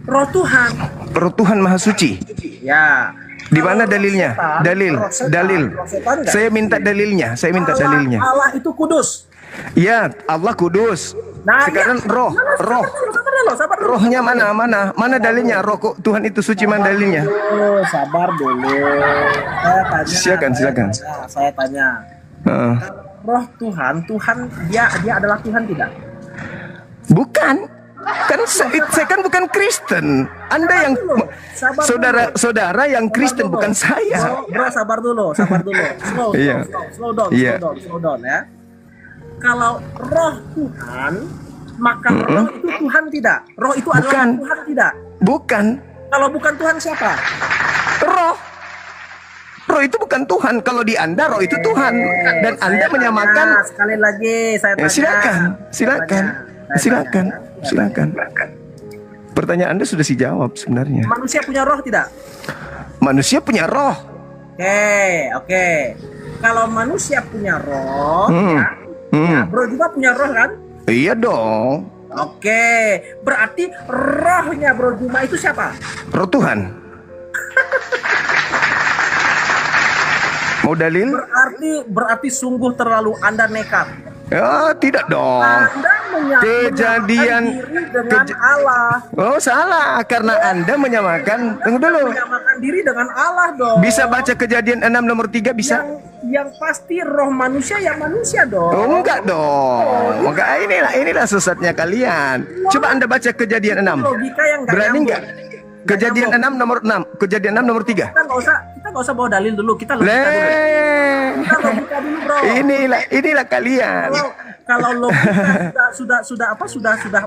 Roh Tuhan. Roh Tuhan Maha Suci. Ya. Di mana dalilnya? Dalil. Roh setan Saya minta dalilnya. Saya minta dalilnya. Allah itu kudus. Ya, Allah kudus. Nah, sekarang ya. roh. Sabar dulu. Rohnya mana dalilnya? Roh kok Tuhan itu suci, mana dalilnya? Sabar dulu. Silakan. Saya tanya. Roh Tuhan dia adalah Tuhan tidak? Bukan. Kan saya kan bukan Kristen. Anda yang saudara yang Kristen, bukan saya. Bro, sabar dulu. Slow down ya. Kalau roh Tuhan, maka roh itu Tuhan tidak? Roh itu adalah Tuhan tidak? Bukan. Kalau bukan Tuhan siapa? Roh itu bukan Tuhan. Kalau di Anda roh itu Tuhan, dan Anda menyamakan. Sekali lagi saya tanya. Silakan. Pertanyaan Anda sudah dijawab sebenarnya. Manusia punya roh tidak? Manusia punya roh. Oke. Kalau manusia punya roh, bro juga punya roh kan? Iya dong. Oke, berarti rohnya Bro Juma itu siapa? Roh Tuhan. Mau dalil? Berarti sungguh terlalu Anda nekat. Ya, tidak dong. Anda Kejadian dengan Allah. Oh, salah, karena Anda menyamakan. Tunggu dulu. Menyamakan diri dengan Allah dong. Bisa baca Kejadian 6 nomor 3 bisa? Yang pasti roh manusia ya manusia dong. Oh, enggak dong. Enggak, inilah sesatnya kalian. Coba Anda baca Kejadian 6. Logika yang enggak. Berani enggak? Kejadian 6 nomor 6. Kejadian 6 nomor 3. Kita enggak usah bawa dalil dulu. Kita logika dulu, bro. Inilah kalian. Kalau logika sudah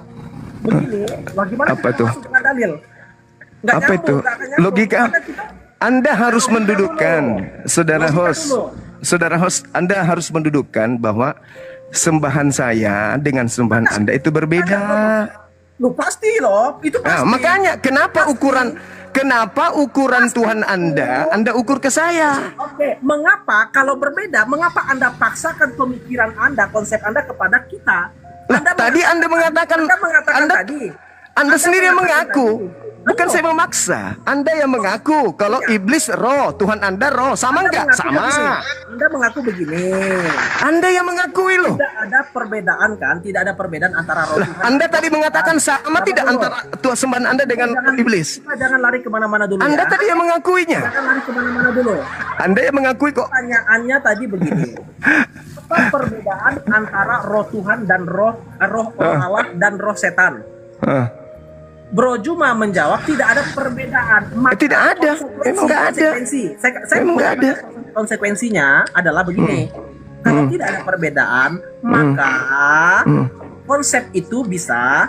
begini, bagaimana apa tuh? Dalil? Apa itu? Logika. Anda harus mendudukkan, saudara host, Anda harus mendudukkan bahwa sembahan saya dengan sembahan Anda itu berbeda. Loh pasti loh, itu pasti. Nah, makanya kenapa ukuran Tuhan Anda ukur ke saya? Oke, mengapa kalau berbeda, mengapa Anda paksakan pemikiran Anda, konsep Anda kepada kita? Anda mengatakan Anda sendiri yang mengaku. Bukan saya memaksa. Anda yang mengaku kalau iblis roh, Tuhan Anda roh. Sama enggak? Sama. Anda mengaku begini. Anda yang mengakui loh. Tidak ada perbedaan kan? Tidak ada perbedaan antara roh Tuhan. Anda tadi mengatakan sama tidak antara Tuhan sembahan Anda dengan iblis? Jangan lari kemana-mana dulu. Anda tadi yang mengakuinya. Jangan lari kemana-mana dulu. Anda yang mengakui kok. Pertanyaannya tadi begini. Apa perbedaan antara roh Tuhan dan roh Allah dan roh setan? Bro Juma menjawab tidak ada perbedaan. Tidak ada. Memang nggak ada. Memang nggak ada. Konsekuensinya adalah begini. Kalau tidak ada perbedaan, maka konsep itu bisa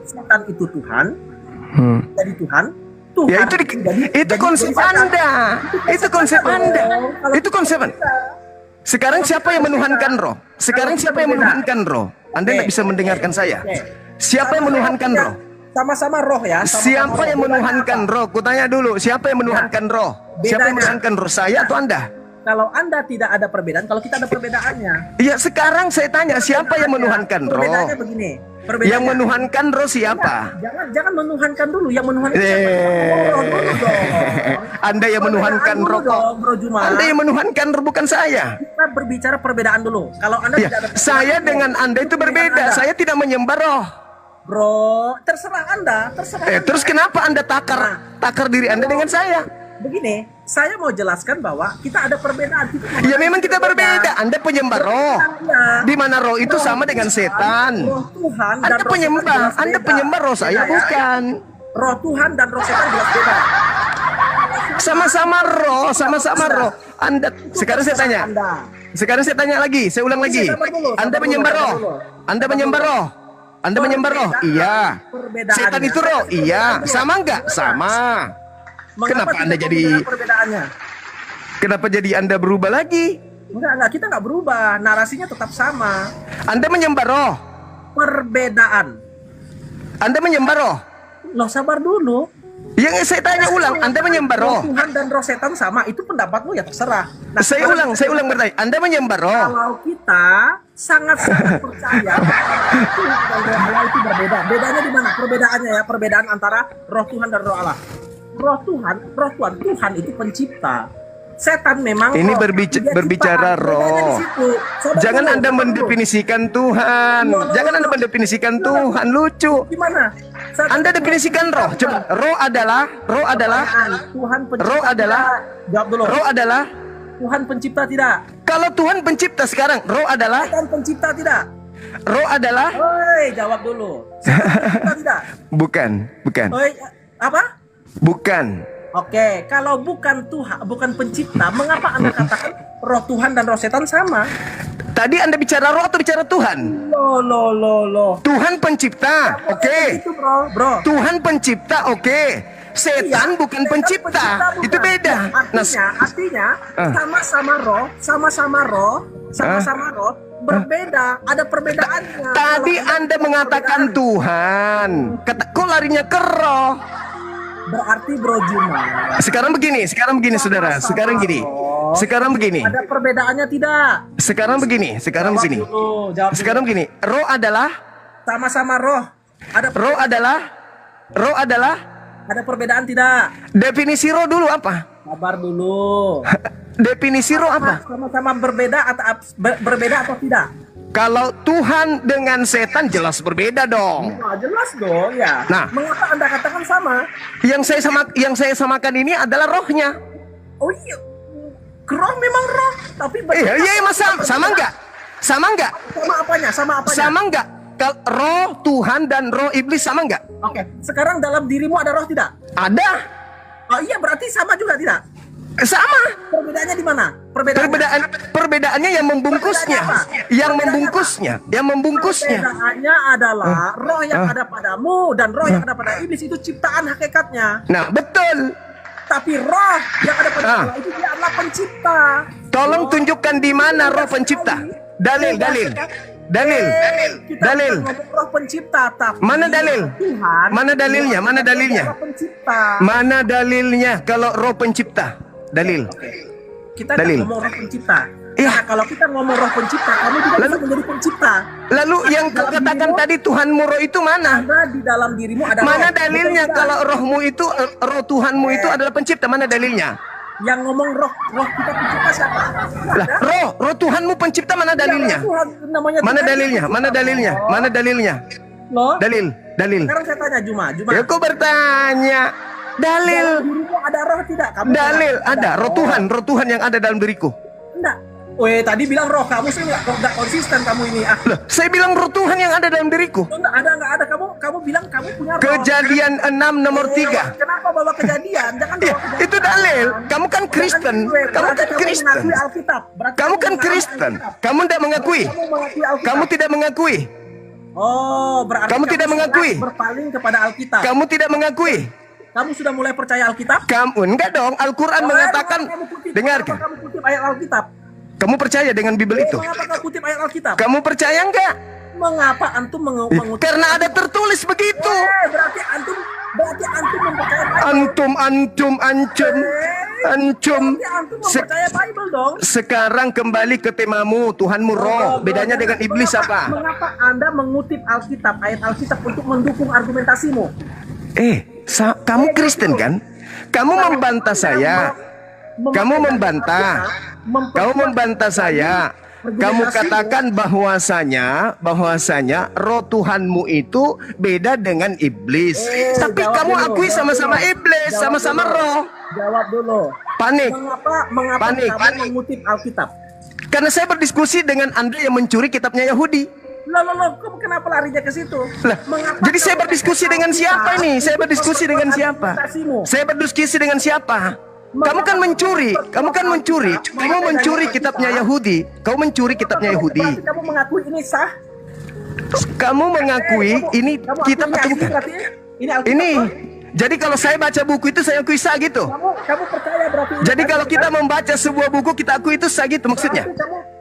setan itu Tuhan, jadi Tuhan. Ya itu konsep Anda. Itu konsep Anda. Itu konsep Anda. Sekarang siapa yang menuhankan roh? Anda nggak bisa mendengarkan saya. Siapa yang menuhankan roh? Sama-sama roh ya. Siapa yang menuhankan roh? Kutanya dulu, siapa yang menuhankan roh? Siapa yang menuhankan roh? Saya atau Anda? Kalau Anda tidak ada perbedaan, kalau kita ada perbedaannya. Iya, sekarang saya tanya, siapa yang menuhankan roh? Perbedaannya begini. Yang menuhankan roh siapa? Jangan menuhankan dulu, yang menuhankan siapa? Anda yang menuhankan roh kok. Anda yang menuhankan roh, bukan saya. Kita berbicara perbedaan dulu. Kalau Anda tidak ada perbedaan, saya dengan Anda itu berbeda. Saya tidak menyembah roh. Bro, terserah Anda, terus kenapa Anda takar diri Anda dengan saya? Begini, saya mau jelaskan bahwa kita ada perbedaan. Ya memang kita berbeda. Anda penyembah roh. Di mana roh itu sama dengan setan. Anda penyembah roh, saya bukan. Roh Tuhan dan roh setan jelas beda. Sama-sama roh. Sekarang saya tanya lagi, saya ulang lagi. Anda menyembah roh. Iya. Setan itu roh. Iya. Sama enggak? Sama. Kenapa Anda jadi perbedaannya? Kenapa jadi Anda berubah lagi? Enggak, kita enggak berubah. Narasinya tetap sama. Anda menyembah roh. Perbedaan. Anda menyembah roh. Loh, sabar dulu. Yang saya tanya ulang, Anda menyembah roh. Tuhan dan roh setan sama, itu pendapatmu ya terserah. Saya ulang bertanya. Anda menyembah roh. Kalau kita sangat-sangat percaya Tuhan dan roh Allah itu berbeda. Bedanya di mana? Perbedaannya ya, perbedaan antara roh Tuhan dan roh Allah. Roh Tuhan itu pencipta. Setan memang Ini roh, berbicara roh. Jangan Anda mendefinisikan Tuhan. Jangan Anda mendefinisikan Tuhan. Lucu. Gimana? Anda definisikan roh. Coba. Roh adalah Tuhan pencipta. Roh adalah. Jawab dulu. Roh adalah. Tuhan pencipta tidak? Kalau Tuhan pencipta sekarang, roh adalah. Tuhan pencipta tidak? Roh adalah. Oi, jawab dulu. Pencipta tidak? Bukan. Oi, apa? Bukan. Oke, kalau bukan Tuhan, bukan pencipta, mengapa Anda katakan roh Tuhan dan roh setan sama? Tadi Anda bicara roh atau bicara Tuhan? Loh. Tuhan pencipta, oke. Itu bro. Tuhan pencipta, oke. Setan bukan setan pencipta, bukan. itu beda. Artinya sama-sama roh, berbeda, ada perbedaannya. Tadi Anda mengatakan Tuhan, kok larinya ke roh? Berarti bro Juma. Sekarang begini saudara. Sekarang begini. Ada perbedaannya tidak? Sekarang begini. Jawab dulu. Sekarang begini. Roh adalah. Sama-sama roh. Roh adalah. Ada perbedaan tidak? Definisi roh dulu apa? Sabar dulu. Definisi roh apa? Sama-sama berbeda atau tidak? Kalau Tuhan dengan setan jelas berbeda dong. Nah, jelas dong ya. Nah, mengapa Anda katakan sama? Yang saya samakan ini adalah rohnya. Oh iya. Roh memang roh, tapi iya, sama enggak? Sama apanya? Sama enggak? Roh Tuhan dan roh iblis sama enggak? Oke. Sekarang dalam dirimu ada roh tidak? Ada. Oh iya, berarti sama juga tidak? Sama. Perbedaannya di mana? Perbedaannya yang membungkusnya. Perbedaannya adalah roh yang ada padamu dan roh yang ada pada iblis itu ciptaan hakikatnya. Nah, betul. Tapi roh yang ada pada Allah itu dia adalah pencipta. Tolong tunjukkan di mana roh pencipta. Dalil. Roh pencipta, tapi mana dalil? Tuhan, mana dalilnya? Mana dalilnya kalau roh pencipta? Dalil. Kita ngomong roh pencipta. Nah, kalau kita ngomong roh pencipta, kamu juga bisa menjadi pencipta. Lalu yang kau katakan tadi Tuhanmu roh itu mana? Karena di dalam dirimu ada mana roh. Dalilnya kalau rohmu itu roh Tuhanmu itu adalah pencipta? Mana dalilnya? Yang ngomong roh kita pencipta siapa? Lah, roh Tuhanmu pencipta, mana dalilnya? Mana dalilnya? Loh? Dalil. Sekarang saya tanya Juma. Ya, kau bertanya. Dalil. Dirimu ada roh tidak? Dalil ada. Roh Tuhan yang ada dalam diriku. Enggak. Weh, tadi bilang roh kamu sih enggak konsisten kamu ini. Loh, saya bilang roh Tuhan yang ada dalam diriku. Enggak ada. Kamu bilang kamu punya roh. Kejadian 6 nomor 3. Kenapa bawa kejadian? Jangan bawa kejadian. Itu dalil. Kamu kan Kristen. Kamu kan Kristen. Kamu tidak mengakui. Kamu tidak mengakui. Oh, berarti kamu tidak mengakui. Berpaling kepada Alkitab. Kamu tidak mengakui. Kamu sudah mulai percaya Alkitab? Kamu enggak dong. Al-Quran mengatakan. Dengarkan. Kamu kutip ayat Alkitab. Kamu percaya dengan Bible itu? Mengapa kau kutip ayat Alkitab? Kamu percaya enggak? Mengapa antum mengutip? Karena ada tertulis begitu. Berarti antum mempercayai Bible. Antum. Mempercaya Bible dong. Sekarang kembali ke temamu, Tuhanmu roh. Bedanya dengan iblis apa? Mengapa Anda mengutip Alkitab, ayat Alkitab untuk mendukung argumentasimu? Kamu Kristen kan? Kamu membantah saya. Kamu membantah saya. Kamu katakan bahwasanya roh Tuhanmu itu beda dengan iblis. Tapi kamu akui sama-sama iblis, sama-sama roh. Jawab dulu. Panik. Mengapa kamu mengutip Alkitab? Karena saya berdiskusi dengan Anda yang mencuri kitabnya Yahudi. Loh, kamu kenapa larinya ke situ? Jadi saya berdiskusi dengan siapa ini? Saya berdiskusi dengan siapa? Kamu kan mencuri. Kamu mencuri kitabnya Yahudi. Kamu mencuri kitabnya Yahudi. Berarti kamu mengakui ini sah? Kamu mengakui ini kitab atau bukan? Ini. Jadi kalau saya baca buku itu saya akui sah gitu. Kamu percaya berarti? Jadi kalau kita membaca sebuah buku kita akui itu sah gitu maksudnya.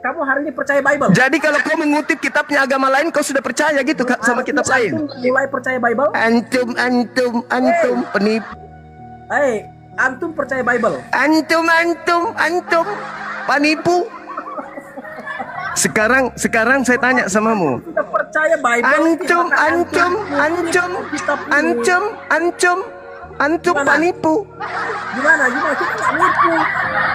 Kamu hari ini percaya Bible. Jadi kalau kau mengutip kitabnya agama lain kau sudah percaya gitu sama kitab lain. Mulai percaya Bible? Antum penipu. Antum percaya Bible? Antum penipu. Sekarang saya tanya samamu. Kita percaya Bible. Antum penipu. Gimana? Kita nggak nipu.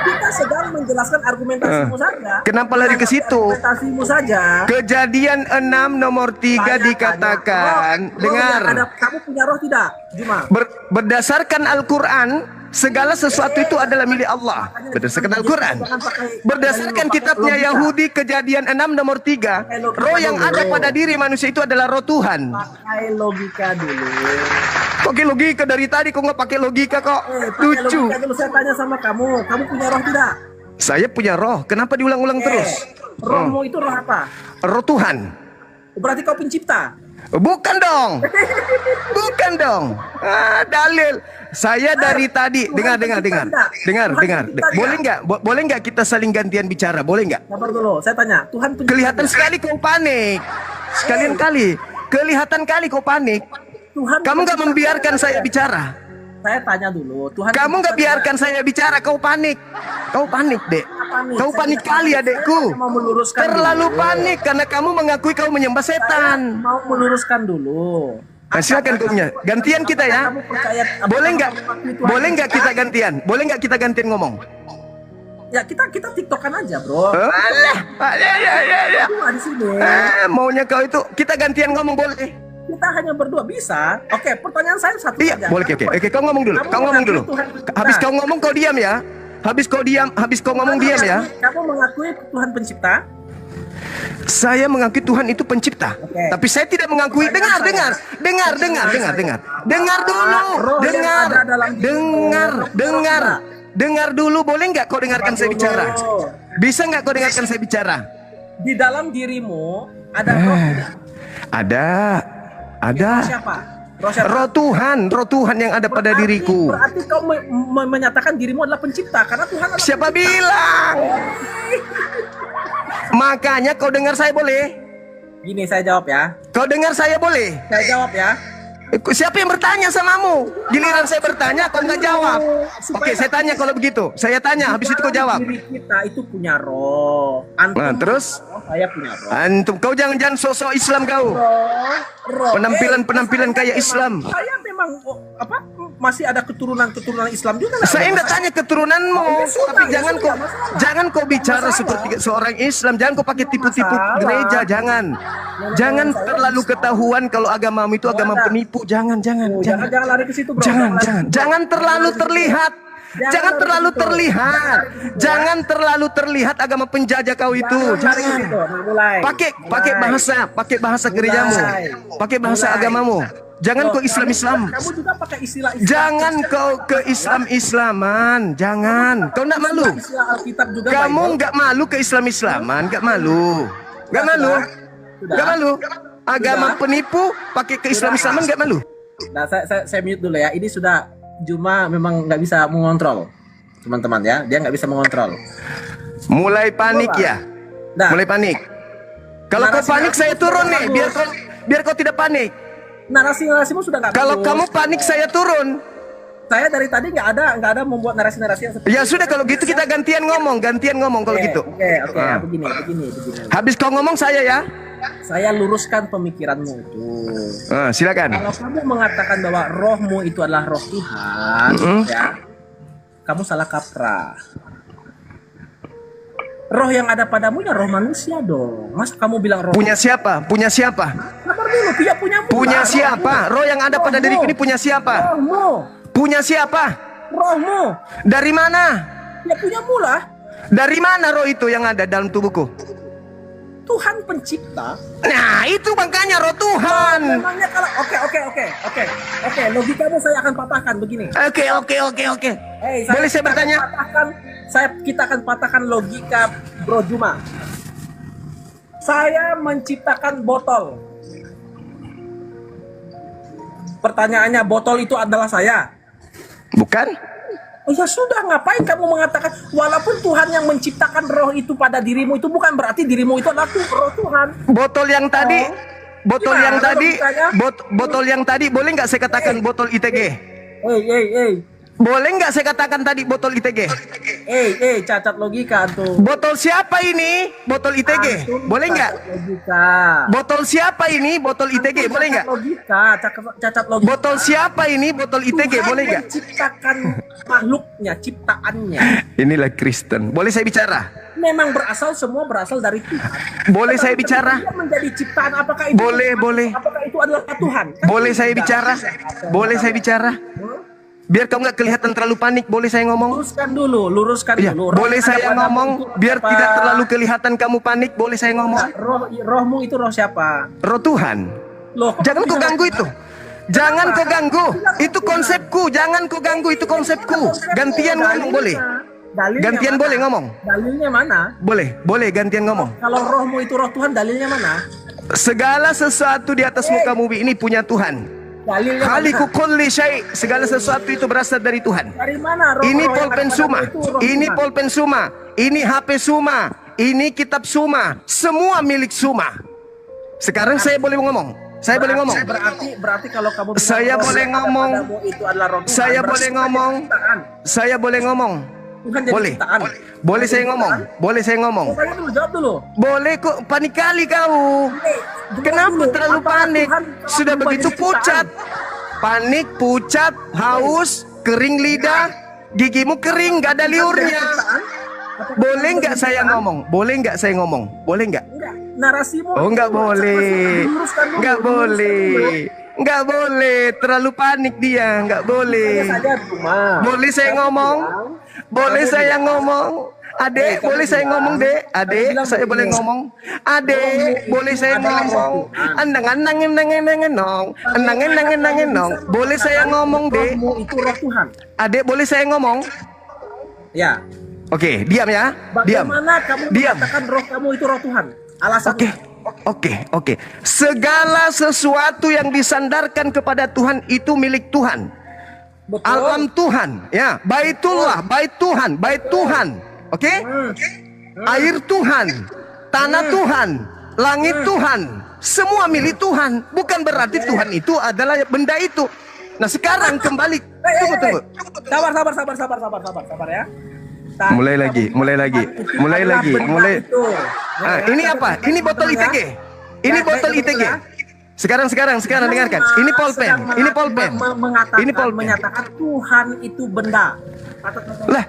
Kita sedang menjelaskan argumentasimu saja. Kenapa lari ke situ? Argumentasimu saja. Kejadian 6 nomor 3 dikatakan. Dengar. Kamu punya roh tidak, Juma? Berdasarkan Al-Quran, segala sesuatu itu adalah milik Allah. Berdasarkan Al-Quran. Berdasarkan kitabnya Yahudi, Kejadian 6 nomor 3, roh yang ada pada diri manusia itu adalah roh Tuhan. Pakai logika dulu. Pakai logika dari tadi, kok nggak pakai logika kok? Lucu. Dulu saya tanya sama kamu punya roh tidak? Saya punya roh. Kenapa diulang-ulang terus? Rohmu itu roh apa? Roh Tuhan. Berarti kau pencipta? Bukan dong. Bukan dong. Dalil. Saya dari tadi dengar. Boleh nggak kita saling gantian bicara? Boleh nggak? Sabar dulu. Saya tanya. Tuhan pencipta. Kelihatan sekali kau panik. Kelihatan kali kau panik. Kamu nggak membiarkan saya bicara. Saya tanya dulu. Kamu nggak biarkan saya bicara. Kau panik, dek. Kau panik kali, adekku. Terlalu panik karena kamu mengakui kau menyembah setan. Mau meluruskan dulu. Nah, silakan kumnya. Gantian kita ya. Boleh nggak kita gantian? Boleh nggak kita gantian ngomong? Ya kita tiktokan aja, bro. Ya. Di sini. Maunya kau itu kita gantian ngomong boleh? Kita hanya berdua bisa. Oke, pertanyaan saya satu iya, saja. Boleh, oke. Kau ngomong dulu. Habis kau ngomong kau diam ya. Habis kau ngomong diam ya. Kamu mengakui Tuhan pencipta? Saya mengakui Tuhan itu pencipta. Tapi saya tidak mengakui. Dengar dulu. Dengar dulu, boleh nggak kau dengarkan saya bicara? Bisa nggak kau dengarkan saya bicara? Di dalam dirimu ada roh tidak? Ada. Siapa? Roh Tuhan yang ada pada diriku. Berarti kau menyatakan dirimu adalah pencipta karena Tuhan adalah Siapa bilang? Makanya kau dengar saya boleh? Gini saya jawab ya. Kau dengar saya boleh? Saya jawab ya. Siapa yang bertanya samamu? Giliran saya bertanya, kau nggak jawab. Oke, saya tanya kalau begitu. Saya tanya, habis itu kau jawab. Diri kita itu punya roh. Antum terus? Saya punya roh. Antum, kau jangan sosok Islam kau. Penampilan kayak Islam. Saya memang masih ada keturunan Islam juga. Saya enggak tanya keturunanmu, tapi jangan kau bicara seperti seorang Islam. Jangan kau pakai tipu-tipu gereja, jangan. Jangan terlalu ketahuan kalau agamamu itu agama penipu. Jangan lari ke situ, bro. Jangan terlalu terlihat. Jangan terlalu terlihat agama penjajah kau itu. Jangan. Pakai bahasa gerejamu. Pakai bahasa agamamu. Jangan kau Islam. Kamu juga pakai istilah Islam. Jangan kau ke Islaman. Jangan. Kau nak malu? Kamu nggak malu ke Islaman? Nggak malu? Agama penipu pakai ke Islaman nggak malu? Nah, saya mute dulu ya. Ini sudah Juma memang nggak bisa mengontrol, teman-teman ya. Dia nggak bisa mengontrol. Mulai panik ya. Mulai panik. Kalau kau panik saya turun nih, biar kau tidak panik. Narasimu sudah nggak. Kalau kamu panik saya turun. Saya dari tadi nggak ada membuat narasi-narasi yang seperti ya sudah kalau gitu kita gantian ngomong kalau gitu. Oke. Begini. Habis kau ngomong saya ya. Saya luruskan pemikiranmu itu. Silakan. Kalau kamu mengatakan bahwa rohmu itu adalah roh Tuhan, ya, kamu salah kaprah. Roh yang ada padamu ya roh manusia dong. Masa kamu bilang roh? Punya siapa? Sabar dulu, dia punyamu. Punya siapa? Roh yang ada pada diriku ini punya siapa? Rohmu. Punya siapa? Rohmu. Dari mana? Ya punyamu lah. Dari mana roh itu yang ada dalam tubuhku? Tuhan pencipta. Nah, itu makanya roh Tuhan. Memangnya kalau oke, logikamu saya akan patahkan begini. Oke. Boleh saya bertanya? Kita akan patahkan logika Bro Juma. Saya menciptakan botol. Pertanyaannya, botol itu adalah saya? Bukan. Oh ya sudah, ngapain kamu mengatakan walaupun Tuhan yang menciptakan roh itu pada dirimu itu bukan berarti dirimu itu adalah roh Tuhan. Botol yang tadi boleh nggak saya katakan botol ITG? Boleh nggak saya katakan tadi botol ITG? Cacat logika tuh. Botol siapa ini? Botol ITG. Boleh nggak? Logika. Botol siapa ini? Botol ITG. Boleh nggak? Logika, cacat logika. Botol siapa ini? Botol ITG. Boleh nggak? Ciptakan makhluknya, ciptaannya. Inilah Kristen. Boleh saya bicara? Memang semua berasal dari Tuhan. Boleh saya bicara? Dia menjadi ciptaan, apakah itu Boleh. Apakah itu adalah Tuhan? Kan Boleh saya tidak. bicara? Boleh saya bicara? Biar kamu nggak kelihatan terlalu panik, boleh saya ngomong? Luruskan dulu. Ya, boleh saya ngomong biar tidak terlalu kelihatan kamu panik, boleh saya ngomong? Rohmu itu roh siapa? Roh Tuhan. Loh, Jangan kau ganggu itu. Jangan kau ganggu. Itu konsepku. Jangan kau ganggu, itu konsepku. Gantian ngomong boleh. Gantian boleh ngomong. Dalilnya mana? Boleh gantian ngomong. Kalau rohmu itu roh Tuhan, dalilnya mana? Segala sesuatu di atas muka bumi ini punya Tuhan. Dalilnya Khaliqu kulli syai', segala sesuatu itu berasal dari Tuhan. Dari mana roh? Ini pulpen Suma, ini pulpen Suma, ini HP Suma, ini kitab Suma, semua milik Suma. Sekarang saya boleh ngomong. Saya boleh ngomong. Berarti kalau kamu bilang Saya roh boleh yang ngomong. kepadamu itu adalah roh Tuhan, Saya berarti boleh Tuhan ngomong. jadi ciptaan. Saya boleh ngomong. Tuhan jadi Boleh. ciptaan. Boleh saya ngomong. Boleh saya ngomong. Jawab dulu. Boleh kok, panik kali kau. Kenapa terlalu panik? Sudah begitu pucat. Panik, pucat, haus, kering lidah, gigimu kering, gak ada liurnya. Boleh nggak saya ngomong? Boleh nggak saya ngomong? Boleh nggak? Narasimu. Oh nggak boleh. Nggak boleh. Nggak boleh. Terlalu panik dia. Nggak boleh. Boleh saya ngomong? Boleh saya ngomong? Adek, boleh saya ngomong, Dek? Adek, saya boleh ngomong. Adek, boleh saya ngomong. Nong. Boleh saya ngomong, Dek? Itu roh Tuhan. Adek, boleh saya ngomong? Ya. Oke, diam ya. Diam. Bagaimana kamu mengatakan roh kamu itu roh Tuhan? Alasannya. Oke. Segala sesuatu yang disandarkan kepada Tuhan itu milik Tuhan. Betul. Alam Tuhan, ya. Baitullah, bait Tuhan. Oke? Air Tuhan, tanah Tuhan, langit Tuhan, semua milik Tuhan. Bukan berarti Tuhan itu adalah benda itu. Nah, sekarang kembali. Tunggu. Sabar ya. Mulai lagi. Ini apa? Ini botol ITG. Ini botol ITG. Sekarang dengarkan. Ini pulpen. Menyatakan Tuhan itu benda. Lah,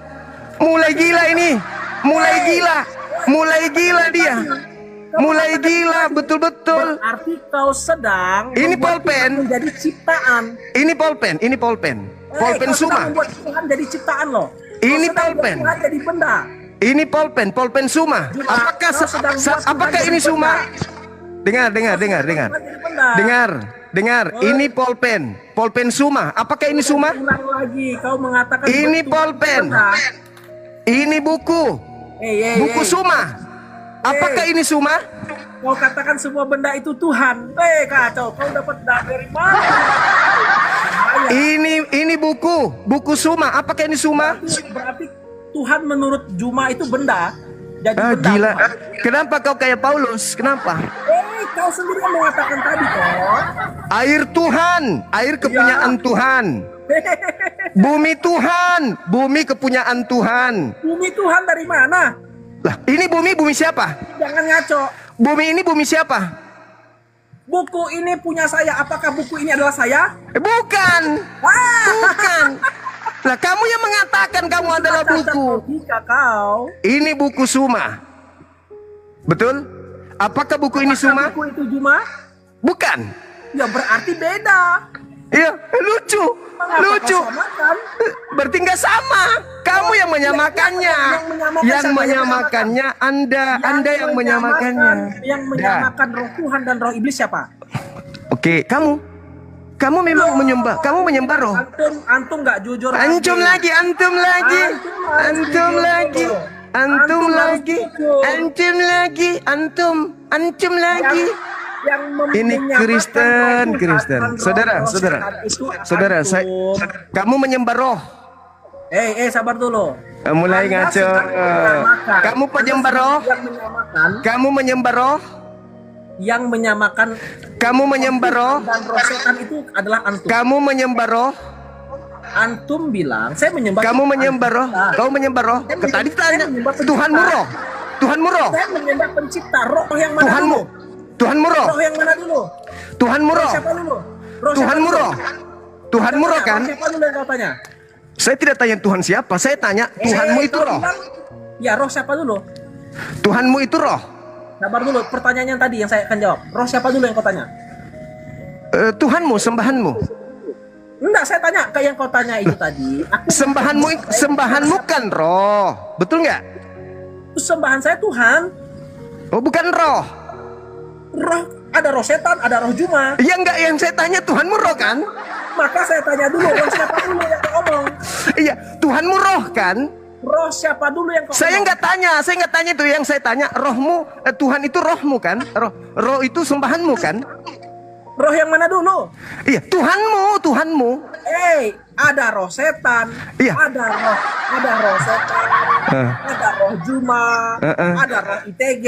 mulai gila ini. Mulai gila dia. Mulai gila betul-betul. Berarti kau sedang ini pulpen menjadi ciptaan. Ini pulpen. Pulpen Suma. Membuat Tuhan jadi ciptaan loh. Ini pulpen. Tuhan jadi benda. Ini pulpen Suma. Apakah ini Suma? Dengar. Ini pulpen Suma. Apakah ini Suma? Ulang lagi, kau mengatakan ini pulpen. Ini buku. Buku Suma. Apakah ini Suma? Kau katakan semua benda itu Tuhan. Kacau. Kau dapat dari mana? Ini buku Suma. Apakah ini Suma? Berarti Tuhan menurut Juma itu benda. Jadi benda. Gila. Kenapa kau kayak Paulus? Kenapa? Kau sendiri yang mengatakan tadi kok. Air Tuhan, air kepunyaan Tuhan. Bumi Tuhan, bumi kepunyaan Tuhan. Bumi Tuhan dari mana? Lah, ini bumi siapa? Jangan ngaco. Bumi ini bumi siapa? Buku ini punya saya. Apakah buku ini adalah saya? Bukan. Bukan. Lah, kamu yang mengatakan kamu adalah buku. Kau. Ini buku Suma. Betul? Apakah buku ini Suma? Buku itu Juma? Bukan. Ya berarti beda. Iya, lucu. Berarti nggak sama. Kamu yang menyamakannya. Yang menyamakannya Anda yang menyamakannya. Yang menyamakan roh Tuhan dan roh iblis siapa? Oke, kamu memang menyembah. Kamu menyembah roh. Antum nggak jujur. Antum lagi. Ini Kristen. Saudara. Kamu menyembah roh. Sabar dulu. Mulai ngaco. Kamu penyembah roh. Kamu menyembah roh. Yang menyamakan. Kamu menyembah roh. Dan roh setan itu adalah antum. Kamu menyembah roh. Antum bilang saya menyembah. Kamu menyembah roh. Kau menyembah roh. Tadi tanya Tuhanmu roh. Tuhanmu roh. Saya menyembah pencipta. Roh yang mana Tuhanmu. dulu? Tuhanmu roh. Roh yang mana dulu? Tuhanmu roh. Siapa dulu? Roh Tuhanmu siapa roh. Tuhanmu roh kan? Roh siapa dulu yang kau tanya? Saya tidak tanya Tuhan siapa. Saya tanya Tuhanmu itu kau roh. bilang, ya roh siapa dulu? Tuhanmu itu roh. Sabar dulu. Pertanyaan yang tadi yang saya akan jawab. Roh siapa dulu yang kau tanya? Tuhanmu, sembahanmu. Enggak, saya tanya ke yang kau tanya itu tadi. Sembahanmu kan roh. Betul nggak? Sembahan saya Tuhan. Oh, bukan roh. Roh, ada roh setan, ada roh Juma. Ya enggak, yang saya tanya Tuhanmu roh kan? Maka saya tanya dulu, roh siapa dulu yang kau omong? Iya, Tuhanmu roh kan? Roh siapa dulu yang kau Saya omong? saya nggak tanya itu. Yang saya tanya rohmu, Tuhan itu rohmu kan? Roh itu sembahanmu kan? Roh yang mana dulu? Iya, Tuhanmu. Ada roh setan, Iya. ada roh setan, ada roh Juma, ada roh ITG.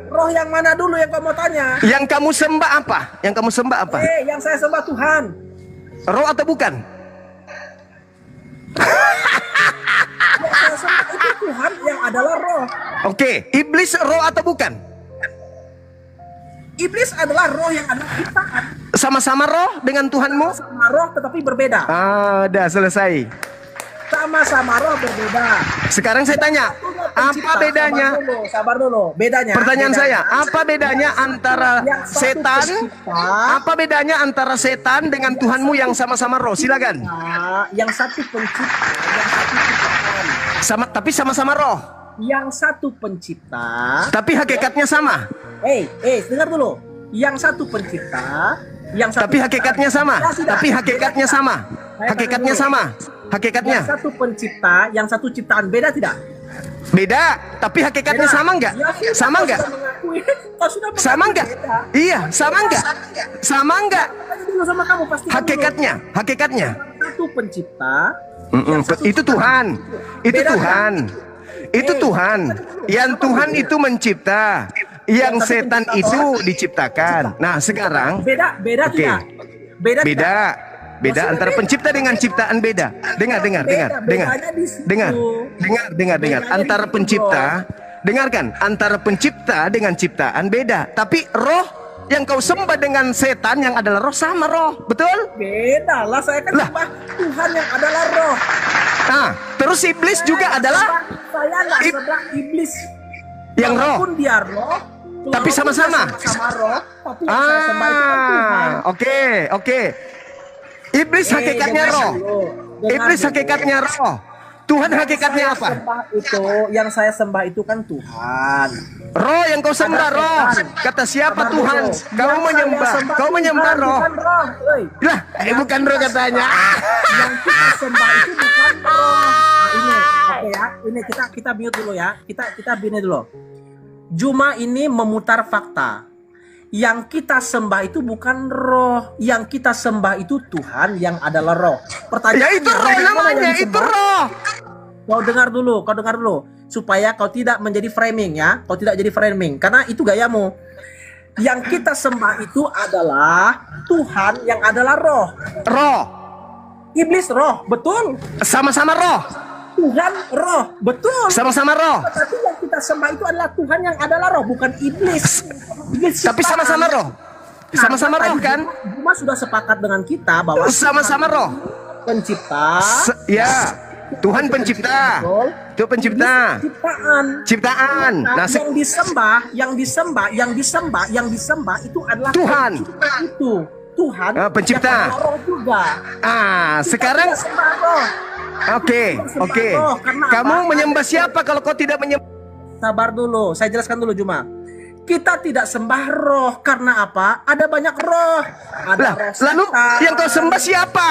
Roh yang mana dulu yang kau mau tanya? Yang kamu sembah apa? Yang kamu sembah apa? Yang saya sembah Tuhan. Roh atau bukan? Yang saya sembah itu Tuhan yang adalah roh. Oke, iblis roh atau bukan? Iblis adalah roh yang adalah ciptaan. Sama-sama roh dengan Tuhanmu? Sama roh tetapi berbeda. Udah selesai. Sama-sama roh berbeda. Sekarang saya tanya, apa bedanya? Sabar dulu. Bedanya. Pertanyaan saya, apa bedanya antara setan? Apa bedanya antara setan dengan Tuhanmu yang sama-sama roh? Silakan. Yang satu pencipta, yang satu ciptaan. Tapi sama-sama roh. Yang satu pencipta. Tapi hakikatnya sama. Dengar dulu. Yang satu pencipta, yang satu tapi hakikatnya sama. Tapi hakikatnya sama. Hakikatnya sama. Hakikatnya. Yang satu pencipta, yang satu ciptaan, beda tidak? Beda, tapi hakikatnya Beda. sama nggak? Ya, Sama nggak? Sama nggak? Iya, sama nggak? Sama nggak? Dulu sama kamu pasti. Hakikatnya. Satu pencipta. Itu Tuhan. Itu Beda, Tuhan. Itu Tuhan. Yang Tuhan itu mencipta. Yang setan itu diciptakan. Nah, sekarang Beda Oke. tidak? Beda. Tidak? Beda antara pencipta dengan ciptaan beda. Dengar. Antara pencipta, dengarkan, antara pencipta dengan ciptaan beda. Tapi roh yang kau sembah dengan setan yang adalah roh sama roh, betul? Beda lah, saya kan sembah Tuhan yang adalah roh. Terus iblis juga adalah Saya nggak sembah iblis yang roh. Walaupun dia roh, Tapi sama-sama. Sama roh, tapi yang saya sembah itu kan Tuhan. Oke. Iblis hakikatnya roh. Iblis hakikatnya roh. Tuhan hakikatnya apa? Yang saya sembah itu kan Tuhan. Roh yang kau sembah roh. Kata siapa Tuhan? Kau menyembah roh. Lah, bukan roh katanya. Yang kita sembah itu bukan roh. Ini kita mute dulu ya. Kita bini dulu. Juma ini memutar fakta. Yang kita sembah itu bukan roh. Yang kita sembah itu Tuhan yang adalah roh. Pertanyaannya, ya itu roh namanya, itu roh. Kau dengar dulu. Supaya kau tidak menjadi framing ya. Kau tidak jadi framing. Karena itu gayamu. Yang kita sembah itu adalah Tuhan yang adalah roh. Roh. Iblis roh, betul. Sama-sama roh. Tuhan roh, betul. Sama-sama roh. Tapi yang kita sembah itu adalah Tuhan yang adalah roh, bukan iblis. Tapi sama-sama roh. Sama-sama roh kan? Cuma sudah sepakat dengan kita bahwa sama-sama roh. Pencipta. Tuhan pencipta. Itu pencipta. Ciptaan. Nah, yang disembah itu adalah Tuhan. Itu Tuhan. Pencipta. Yang roh juga. Sekarang. Oke. Kamu menyembah siapa kalau kau tidak menyembah? Sabar dulu, saya jelaskan dulu Juma. Kita tidak sembah roh karena apa? Ada banyak roh. Ada roh setan. Lalu yang kau sembah siapa?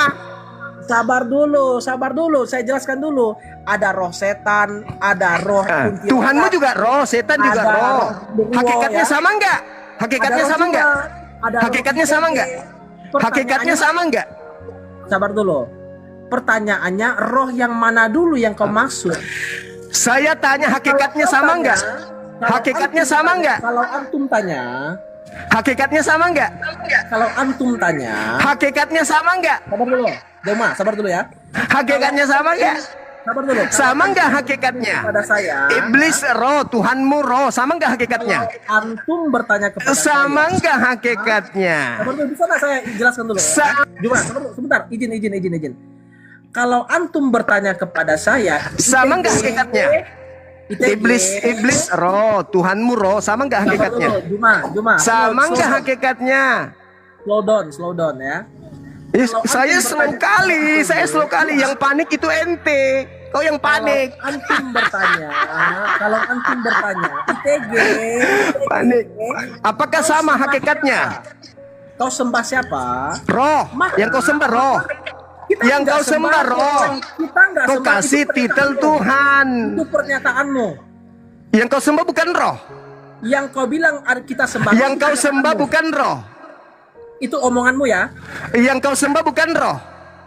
Sabar dulu, saya jelaskan dulu. Ada roh setan, ada roh kuntilanak. Tuhanmu juga roh, setan juga roh. Hakikatnya sama enggak? Hakikatnya sama enggak? Hakikatnya sama enggak? Sabar dulu. Pertanyaannya, roh yang mana dulu yang kau maksud? Saya tanya hakikatnya sama enggak? Hakikatnya sama enggak? Kalau antum tanya, Hakikatnya sama nggak? Kalau antum tanya, Hakikatnya sama nggak? sabar dulu. Joma, sabar dulu ya. Hakikatnya sama nggak? Sabar dulu. Sama nggak hakikatnya? Kepada saya, Iblis roh, Tuhanmu roh, sama nggak hakikatnya? antum bertanya kepada Sama saya. nggak hakikatnya? Sabar dulu, bisa nggak saya jelaskan dulu? Joma, sabar dulu, sebentar. Izin. Kalau antum bertanya kepada saya, Sama nggak hakikatnya? Iblis roh, Tuhanmu roh, sama nggak hakikatnya? Juma. Sama nggak hakikatnya? Slow down ya. Saya slow kali, Yang panik itu ente. Kau yang panik. Kalau antum bertanya, ITG, Panik. Apakah sama hakikatnya? Kau sembah siapa? Roh. Yang kau sembah roh. Yang kau sembah roh. Kau kasih titel Tuhan. Itu pernyataanmu. Yang kau sembah bukan roh. Yang kau bilang kita sembah. Yang kau sembah bukan roh. Itu omonganmu ya. Yang kau sembah bukan roh.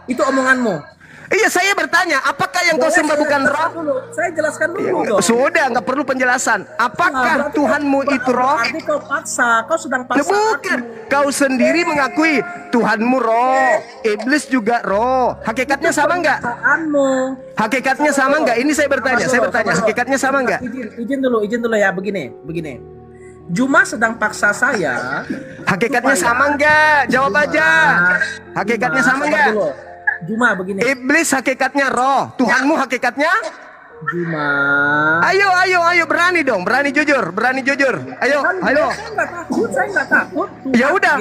Itu omonganmu. Iya, saya bertanya, apakah yang kau sembah bukan roh? Saya jelaskan dulu dong. Sudah, nggak perlu penjelasan. Apakah Tuhanmu itu roh? Berarti kau paksa, kau sedang paksa. Bukan, kau sendiri mengakui Tuhanmu roh, iblis juga roh. Hakikatnya sama nggak? Hakikatnya sama nggak? Ini saya bertanya, hakikatnya sama nggak? Izin dulu ya, begini. Juma sedang paksa saya. Hakikatnya sama nggak? Jawab aja. Hakikatnya sama nggak? Juma begini. Iblis hakikatnya roh, Tuhanmu hakikatnya? Juma. Ayo, berani dong, berani jujur. Ayo. Saya nggak takut. Ya udah.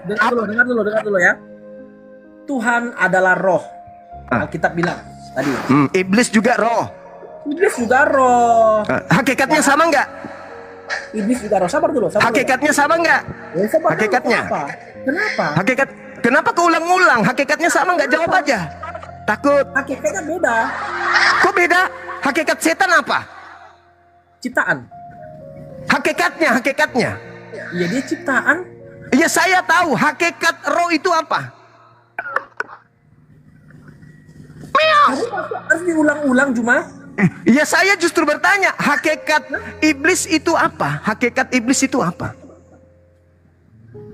Dengar dulu ya. Tuhan adalah roh. Alkitab bilang tadi. Iblis juga roh. Hakikatnya sama nggak? Iblis juga roh. Sabar dulu. Hakikatnya sama nggak? Hakikatnya. Kenapa? Kenapa kau ulang-ulang? Hakikatnya sama nggak? Jawab aja. Takut. Hakikatnya beda. Kok beda? Hakikat setan apa? Ciptaan. Hakikatnya. Iya, dia ciptaan. Iya, saya tahu. Hakikat roh itu apa? Harus diulang-ulang, Juma. Iya, saya justru bertanya, hakikat iblis itu apa?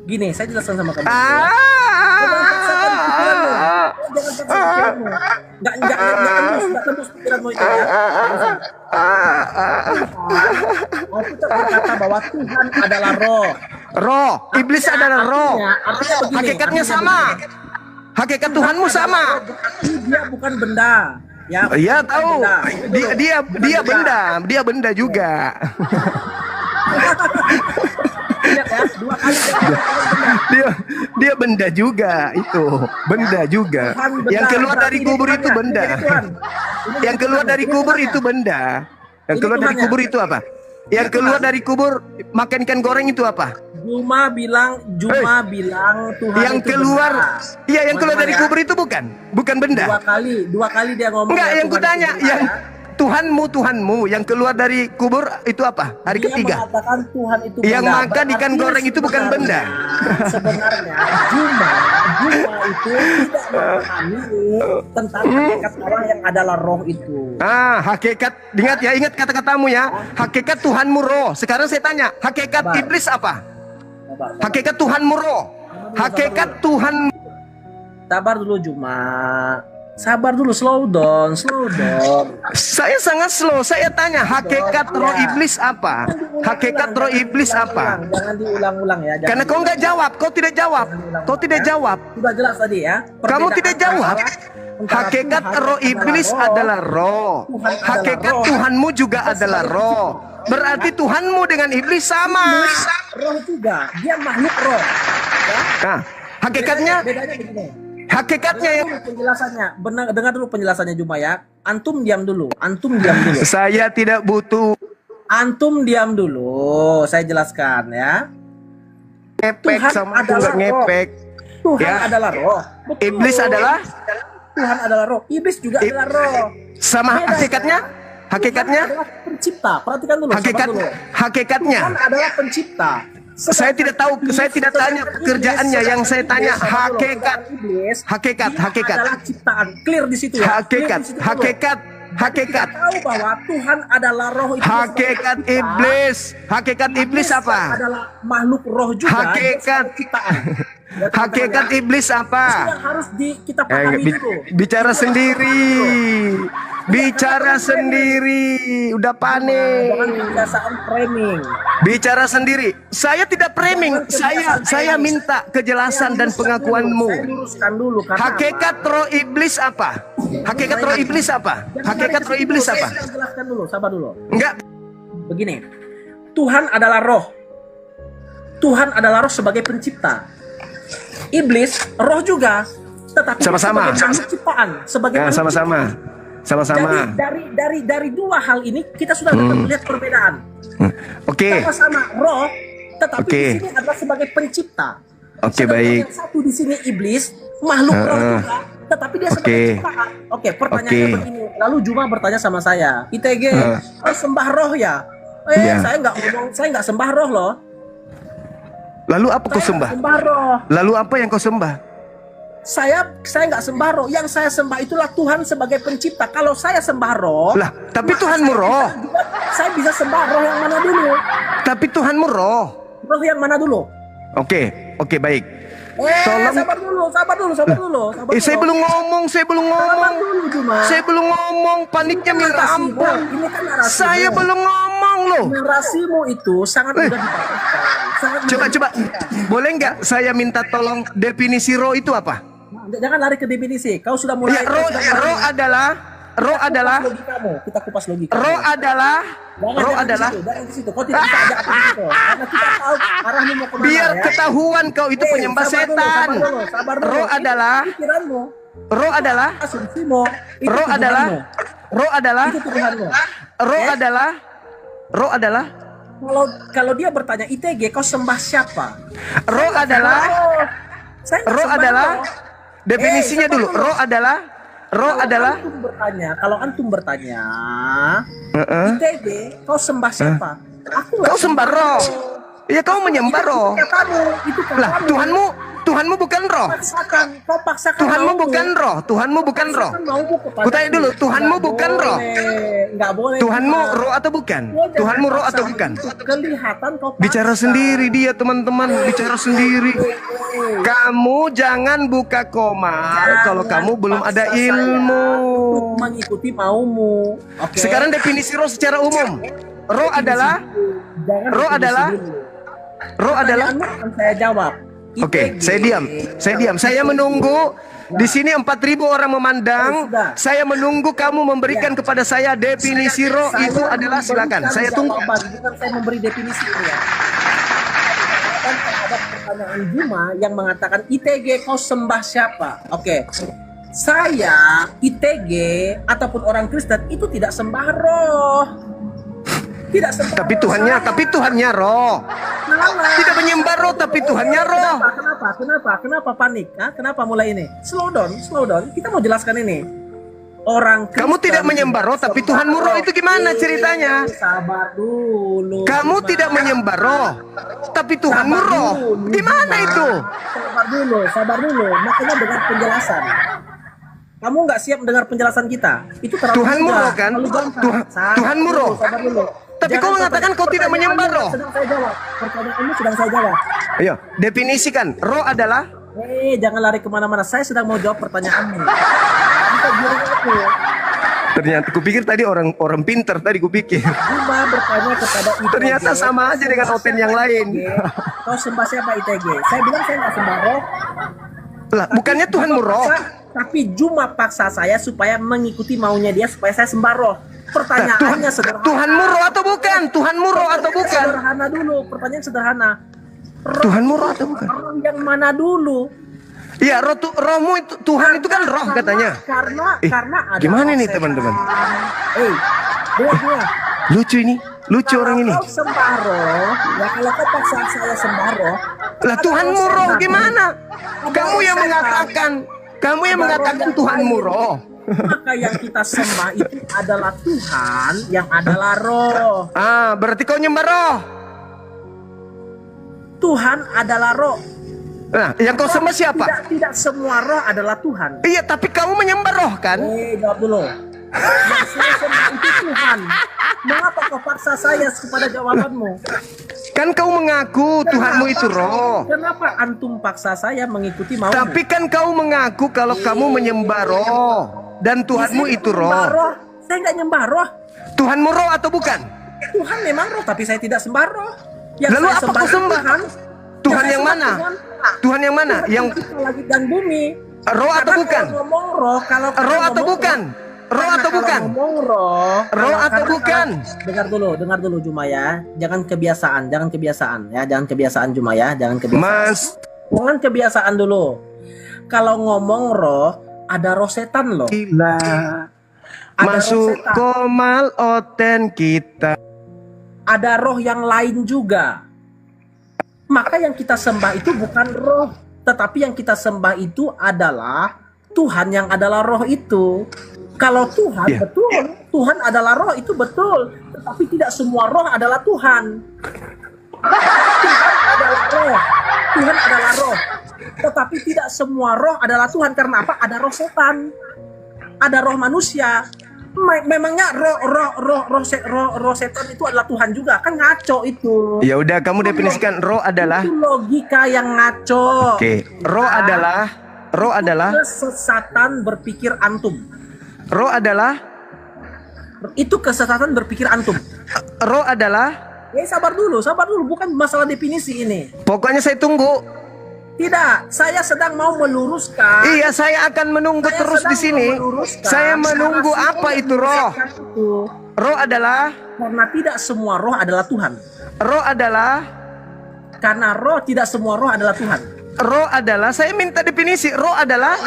Gini, saya jelaskan sama kamu. Ah. Jangan tembus pikiranmu itu ya. Kita berkata bahwa Tuhan adalah roh. Roh, iblis adalah roh. Artinya begini, Hakikatnya sama. Hakikat Tuhanmu sama. Dia bukan benda. Ya, iya tahu. Dia benda juga. Lihat ya, 2 kali dia benda juga itu, benda juga. Yang keluar dari kubur itu benda. Yang keluar dari kubur itu benda. Yang keluar dari kubur itu apa? Yang keluar dari kubur makan ikan goreng itu apa? Juma bilang Tuhan yang itu keluar, benda. Iya yang keluar dari kubur itu bukan benda. Dua kali dia ngomong. Enggak, yang kutanya yang Tuhanmu yang keluar dari kubur itu apa? Hari ketiga. Mengatakan Tuhan itu yang benda. makan ikan goreng itu bukan benda. Sebenarnya Juma itu tidak memahami tentang hakikat Allah yang adalah roh itu. Hakikat, ingat kata-katamu ya. Hakikat Tuhanmu roh. Sekarang saya tanya, hakikat iblis apa? Hakikat Tuhanmu roh. Hakikat Tuhan. Sabar dulu Juma. Sabar dulu, slow down. Saya sangat slow. Saya tanya, hakikat roh iblis apa? Hakikat roh iblis apa? Jangan diulang-ulang ya. Karena kau nggak jawab, kau tidak jawab. Sudah jelas tadi ya. Kamu tidak jawab. Hakikat roh iblis adalah roh. Hakikat Tuhanmu juga adalah roh. Berarti Tuhanmu dengan iblis sama. Roh juga, dia makhluk roh. Nah, hakikatnya. Bedanya begini. Hakikatnya yang penjelasannya, dengar dulu penjelasannya Juma ya. Antum diam dulu. Saya tidak butuh. Antum diam dulu. Saya jelaskan ya. Ngepek sama adalah ngepek. Tuhan adalah roh. Betul. Iblis adalah. Tuhan adalah roh. Iblis juga adalah roh. Sama hakikatnya? Hakikatnya? Tuhan adalah pencipta. Perhatikan dulu. Hakikatnya. Tuhan adalah pencipta. Saya tidak tahu, saya tidak tanya pekerjaannya, yang saya tanya hakikat adalah ciptaan. Clear di situ ya. Hakikat Hakikat. Kita tahu bahwa Tuhan adalah roh itu. Hakikat iblis. Hakikat iblis apa? Adalah makhluk roh juga. Hakikat ciptaan. Hakikat iblis apa? Yang harus kita pahami dulu. Bicara sendiri. Bicara sendiri. Udah panik. Jangan kebiasaan framing. Bicara sendiri. Saya tidak framing. Saya minta kejelasan dan pengakuanmu. Saya luruskan dulu. Hakikat roh iblis apa? Hakikat roh iblis apa? Hakikat roh iblis apa? Saya jelaskan dulu, sabar dulu. Enggak. Begini. Tuhan adalah roh. Tuhan adalah roh sebagai pencipta. Iblis roh juga, tetapi sama-sama. sebagai ciptaan, sebagai sama-sama. Sama-sama. Jadi dari dua hal ini kita sudah dapat melihat perbedaan. Oke. Sama-sama roh, tetapi di sini adalah sebagai pencipta. Oke, baik. Yang satu di sini iblis, makhluk roh juga, tetapi dia sebagai ciptaan. Oke, pertanyaannya begini. Lalu Juma bertanya sama saya, ITG, sembah roh ya? Saya nggak sembah roh loh. Lalu apa kau sembah? Lalu apa yang kau sembah? Saya nggak sembah roh. Yang saya sembah itulah Tuhan sebagai pencipta. Kalau saya sembah roh, lah, tapi Tuhanmu roh. Saya bisa sembah roh yang mana dulu? Tapi Tuhanmu roh. Roh yang mana dulu? Oke, baik. Tolong. Sabar dulu. Saya belum ngomong. Saya belum ngomong. Paniknya minta ampun. Saya belum ngomong loh. Narasimu itu sangat mudah dipatahkan. Coba. Boleh nggak saya minta tolong definisi roh itu apa? Jangan lari ke definisi. Kau sudah mulai. Roh adalah. Kita kupas logika. Roh adalah. Dari situ. Kau tidak bisa ajak ke situ. Karena kita tahu arahmu mau kemana. Biar ketahuan kau itu penyembah setan. Roh adalah. Roh adalah. Asumsimu. Roh adalah. Roh adalah. Kalau dia bertanya ITG, kau sembah siapa? Roh adalah. Definisinya dulu. Roh adalah. Kalau antum bertanya, ITG, kau sembah siapa? Kau sembah roh. Iya, kau menyembah roh. Lah, Tuhanmu bukan roh. Kau paksakan. Tuhanmu bukan roh. Kutanya dulu, Tuhanmu bukan roh. Enggak boleh. Tuhanmu roh atau bukan? Tuhanmu roh atau bukan? Kelihatan kau paksa. Bicara sendiri dia, teman-teman. Bicara sendiri. Kamu jangan buka koma kalau kamu belum ada ilmu. Mengikuti maumu. Sekarang definisi roh secara umum. Roh adalah. Saya jawab. Oke, saya diam. Saya menunggu. Di sini 4.000 orang memandang. Saya menunggu kamu memberikan kepada saya definisi roh itu adalah, silakan. Saya tunggu. Bukan saya memberi definisi ini ya. Terhadap pertanyaan Juma yang mengatakan ITG kau sembah siapa? Oke. Saya ITG ataupun orang Kristen itu tidak sembah roh. Tidak sembah. Tapi Tuhannya roh. Tidak menyembah roh, tapi Tuhannya roh. Kenapa panik? Kenapa mulai ini? Slow down. Kita mau jelaskan ini. Orang Kristen, kamu tidak menyembah roh, tapi Tuhanmu roh, itu gimana ceritanya? Sabar dulu. Kamu tidak menyembah roh, tapi Tuhanmu roh. Gimana itu? Sabar dulu. Makanya dengar penjelasan. Kamu nggak siap mendengar penjelasan kita? Itu terlalu Tuhanmu mudah. roh kan? Tuhanmu roh. Sabar dulu. Tapi kau mengatakan kau tidak menyembah roh. Sedang saya jawab. Pertanyaanmu sedang saya jawab. Ayo, definisikan. Roh adalah. Jangan lari kemana-mana. Saya sedang mau jawab pertanyaanmu. Ternyata kupikir tadi orang pinter tadi kupikir. Cuma bertanya kepada ITG. Ternyata sama aja dengan Oten yang lain. Kau sembah siapa ITG? Saya bilang saya nggak sembah roh. Lah, bukannya Tuhanmu roh. Tapi Juma paksa saya supaya mengikuti maunya dia supaya saya sembah roh. Pertanyaannya sederhana. Tuhanmu roh atau bukan? Tuhanmu roh atau bukan? Sederhana dulu. Pertanyaan sederhana. Tuhanmu roh atau bukan? Roh yang mana dulu? Iya, rohmu itu, Tuhan itu kan roh katanya. Karena ada. Gimana nih teman-teman? Lucu ini, lucu orang ini. Kalau sembah roh, ya kalau kau paksa saya sembah roh. Lah Tuhanmu roh gimana? Kamu yang mengatakan Tuhanmu roh. Maka yang kita sembah itu adalah Tuhan yang adalah roh. Berarti kau nyembah roh. Tuhan adalah roh. Nah, yang kau sembah siapa? Tidak semua roh adalah Tuhan. Iya, tapi kamu menyembah roh kan? Jawab dulu. Yang saya sembah itu Tuhan. Mengapa kau paksa saya kepada jawabanmu? Kan kau mengaku Tuhanmu itu roh. Kenapa antum paksa saya mengikuti maumu? Tapi kan kau mengaku kalau kamu menyembah roh dan Tuhanmu itu Nyembah roh. Saya nggak nyembah roh. Tuhanmu roh atau bukan? Tuhan memang roh, tapi saya tidak sembah roh. Yang Lalu saya apa kau sembah? Tuhan. Tuhan saya yang sembah mana? Tuhan. Tuhan yang mana? Tuhan Yang pencipta langit dan bumi. roh atau Karena bukan? kalau ngomong roh, kalau Roh atau ngomong bukan? Roh karena atau kalau bukan? ngomong roh, Roh atau bukan? Dengar dulu Juma ya. Jangan kebiasaan ya, jangan kebiasaan Juma ya, jangan kebiasaan. Mas, Jangan kebiasaan dulu. Kalau ngomong roh, ada roh setan loh. gila. Ada Masuk roh setan. komal oten kita. Ada roh yang lain juga. Maka yang kita sembah itu bukan roh, tetapi yang kita sembah itu adalah Tuhan yang adalah roh itu. Kalau Tuhan betul, Tuhan adalah roh itu betul, tetapi tidak semua roh adalah Tuhan. Tuhan adalah roh. Tuhan adalah roh. Tetapi tidak semua roh adalah Tuhan. Karena apa? Ada roh setan. Ada roh manusia. Memangnya roh setan itu adalah Tuhan juga? Kan ngaco itu. Ya udah, kamu definisikan roh adalah. Itu logika yang ngaco. Oke, roh adalah kesesatan berpikir antum. Roh adalah Itu kesesatan berpikir antum. roh adalah. Sabar dulu, bukan masalah definisi ini. Pokoknya saya tunggu. Tidak, saya sedang mau meluruskan. Iya, saya akan menunggu Saya terus sedang di sini. mau meluruskan Saya menunggu narasi apa yang itu roh. menyesatkan itu. Roh adalah. Karena tidak semua roh adalah Tuhan. Roh adalah. Karena roh tidak semua roh adalah Tuhan. Roh adalah. Saya minta definisi. Roh adalah.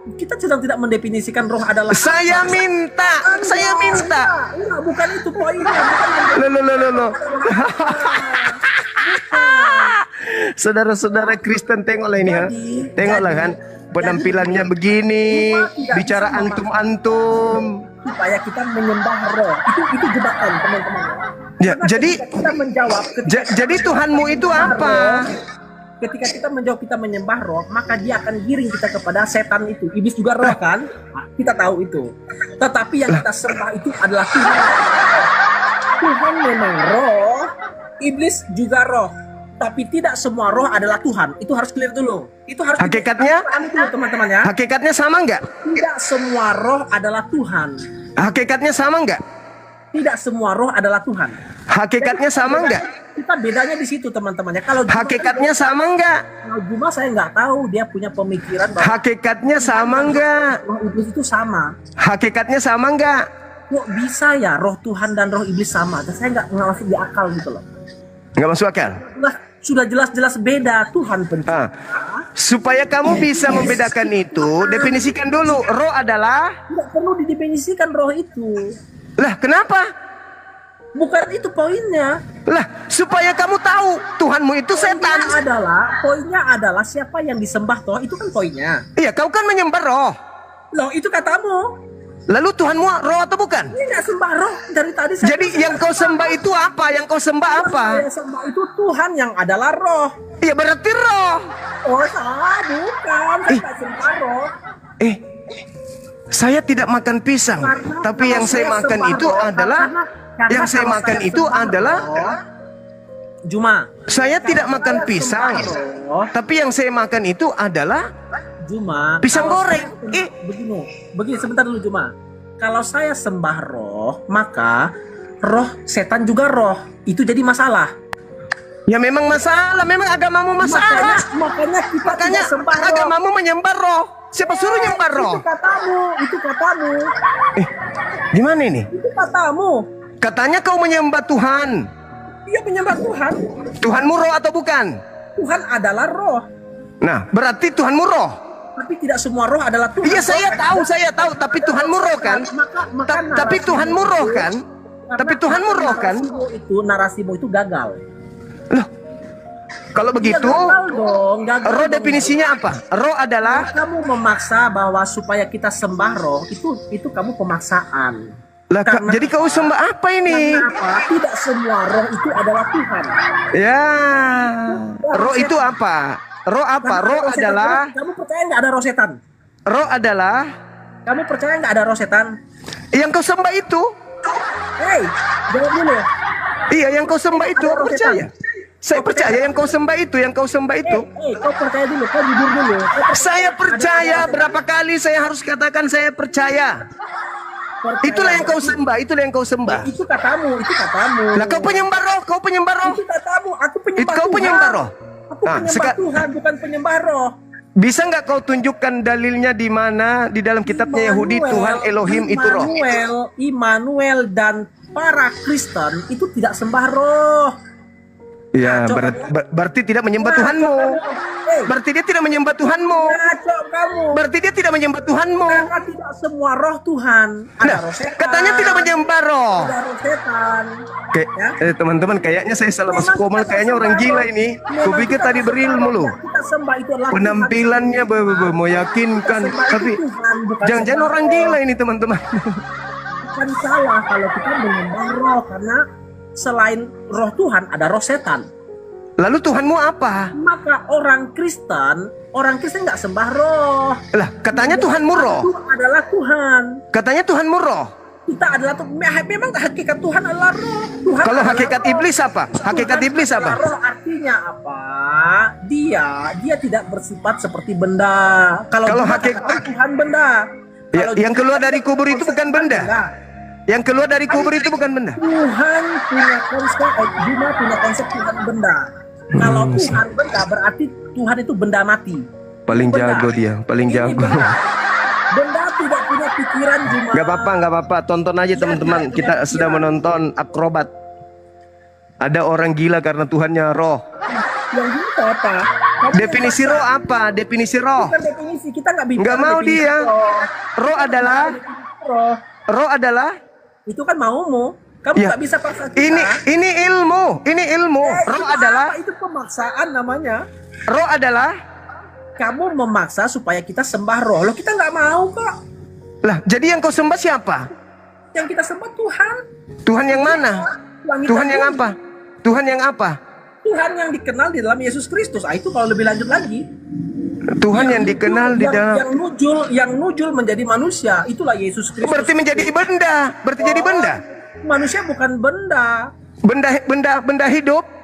Kita sedang tidak mendefinisikan roh adalah. Saya minta. Saya minta. Enggak, bukan itu poinnya. Bukan Loh. Saudara-saudara Kristen, tengoklah ini ya. Tengoklah kan penampilannya begini, bicara antum-antum. Supaya kita menyembah roh. Itu jebakan, teman-teman. Ya, Karena jadi ketika kita menjawab, jadi Tuhanmu itu apa? Ketika kita menjawab kita menyembah roh, maka dia akan giring kita kepada setan itu. Iblis juga roh kan? Kita tahu itu. Tetapi yang kita sembah itu adalah Tuhan. Tuhan memang roh, iblis juga roh. Tapi tidak semua roh adalah Tuhan. Itu harus clear dulu. Itu harus Hakikatnya? dulu, teman-teman ya. Hakikatnya sama nggak? Tidak semua roh adalah Tuhan. Hakikatnya sama nggak? Tidak semua roh adalah Tuhan. Hakikatnya sama nggak? Kita bedanya di situ, teman-temannya. Kalau Juma, Hakikatnya sama nggak? kalau Juma saya nggak tahu dia punya pemikiran bahwa Hakikatnya sama nggak? roh iblis itu sama. Hakikatnya sama nggak? Kok bisa ya roh Tuhan dan roh iblis sama? Dan saya nggak masuk di akal gitu loh. Nggak masuk akal. Nah, sudah jelas-jelas beda. Tuhan pencipta. Supaya kamu bisa membedakan itu, definisikan dulu. Roh adalah. Tidak perlu didefinisikan roh itu. Lah, kenapa? Bukan itu poinnya. Lah, supaya kamu tahu Tuhanmu itu setan. Poinnya adalah siapa yang disembah toh, itu kan poinnya. Iya, kau kan menyembah roh. Loh, itu katamu. Lalu Tuhanmu roh atau bukan? Ini nggak sembah roh dari tadi. Jadi yang kau sembah itu apa? Yang kau sembah apa? Saya sembah itu Tuhan yang adalah roh. Iya, berarti roh. Oh, salah, bukan. Saya nggak sembah roh. Saya tidak makan pisang, Karena tapi yang kalau saya saya makan sembah itu roh, adalah karena yang saya kalau makan saya itu sembah adalah roh, Juma. saya tidak makan saya pisang, sembah roh, tapi yang saya makan itu adalah Juma. pisang kalau goreng. saya- Begini sebentar dulu Juma. Kalau saya sembah roh, maka roh setan juga roh. Itu jadi masalah. Ya memang masalah, memang agamamu masalah. Makanya kita Makanya tidak sembah roh. agamamu menyembah roh. Siapa suruh nyembah roh? Itu katamu. Gimana ini? Itu katamu. Katanya kau menyembah Tuhan. Dia menyembah Tuhan. Tuhanmu roh atau bukan? Tuhan adalah roh. Nah, berarti Tuhanmu roh. Tapi tidak semua roh adalah Tuhan. Iya, saya tahu, tapi Tuhanmu roh kan? Tapi Tuhanmu roh kan? Tapi Tuhanmu roh kan? Narasimu itu gagal. Loh, kalau begitu, gagal roh dong. definisinya apa? Roh adalah. Kamu memaksa bahwa supaya kita sembah roh, itu kamu pemaksaan. Lah, jadi kau sembah apa ini? Kenapa? Tidak semua roh itu adalah Tuhan. Ya, roh itu apa? Roh apa? Karena Roh roh setan, adalah. kamu percaya nggak ada roh setan? Roh adalah. Kamu percaya nggak ada roh setan? Yang kau sembah itu. Hei, jawab dulu. Iya, yang kau sembah itu, Ada aku roh percaya. setan. Saya percaya yang kau sembah itu, yang kau sembah itu. Kau percaya dulu, kau jujur dulu. Saya percaya, berapa kali saya harus katakan saya percaya. Itulah yang kau sembah, itulah yang kau sembah. Itu katamu, itu katamu. Lah kau penyembah roh, kau penyembah roh. Itu katamu, aku penyembah Kau Tuhan. penyembah roh. Aku Nah, penyembah Tuhan, bukan penyembah roh. Bisa nggak kau tunjukkan dalilnya di mana di dalam kitabnya Yahudi Tuhan Elohim itu roh? Immanuel dan para Kristen itu tidak sembah roh. Ya, berarti tidak menyembah Tuhanmu. Berarti dia tidak menyembah Tuhanmu. Ngaco kamu. Berarti dia tidak menyembah Tuhanmu. Karena tidak semua roh Tuhan. Ada Nah, roh setan. katanya tidak menyembah roh. Ada roh setan. Teman-teman, kayaknya saya salah masuk komal. Kayaknya orang gila ini. Kupikir tadi berilmu loh. Kita sembah itu adalah Penampilannya meyakinkan, tapi jangan-jangan orang gila ini teman-teman. bukan salah kalau kita menyembah roh, karena selain roh Tuhan ada roh setan. Lalu Tuhanmu apa? Maka orang Kristen nggak sembah roh. Lah, katanya Tuhanmu roh. Itu adalah Tuhan. Katanya Tuhanmu roh. Kita adalah memang hakikat Tuhan adalah roh. Tuhan Kalau adalah hakikat roh. iblis apa? Hakikat Tuhan iblis apa? adalah roh, artinya apa? Dia tidak bersifat seperti benda. Kalau hakikat Tuhan benda. Ya, yang keluar dari kubur itu bukan benda. Yang keluar dari kubur itu bukan benda. Tuhan punya konsep, Juma punya konsep Tuhan benda. Kalau Tuhan benda berarti Tuhan itu benda mati. Paling Benda. jago dia, paling Ini jago. Benda tidak punya pikiran, Juma. Gak apa-apa. Tonton aja teman-teman. Kita sedang menonton akrobat. Ada orang gila karena Tuhannya roh. Yang itu apa? Definisi roh apa? Definisi roh. Bukan definisi, kita nggak bicara. Nggak mau definisi dia. roh. Roh adalah. Roh. Roh adalah. Itu kan maumu. Kamu Ya. nggak bisa paksa kita. Ini ilmu. Ini ilmu. Roh itu adalah. apa? Itu pemaksaan namanya. Roh adalah. Kamu memaksa supaya kita sembah roh. Loh, kita nggak mau kok. Lah, jadi yang kau sembah siapa? Yang kita sembah Tuhan. Tuhan yang mana? Langit Tuhan dan yang bumi. apa? Tuhan yang apa? Tuhan yang dikenal di dalam Yesus Kristus. Itu kalau lebih lanjut lagi. Tuhan yang dikenal di dalam. Yang nujul menjadi manusia, itulah Yesus Kristus. Berarti menjadi benda. Berarti jadi benda. Manusia bukan benda. Benda hidup.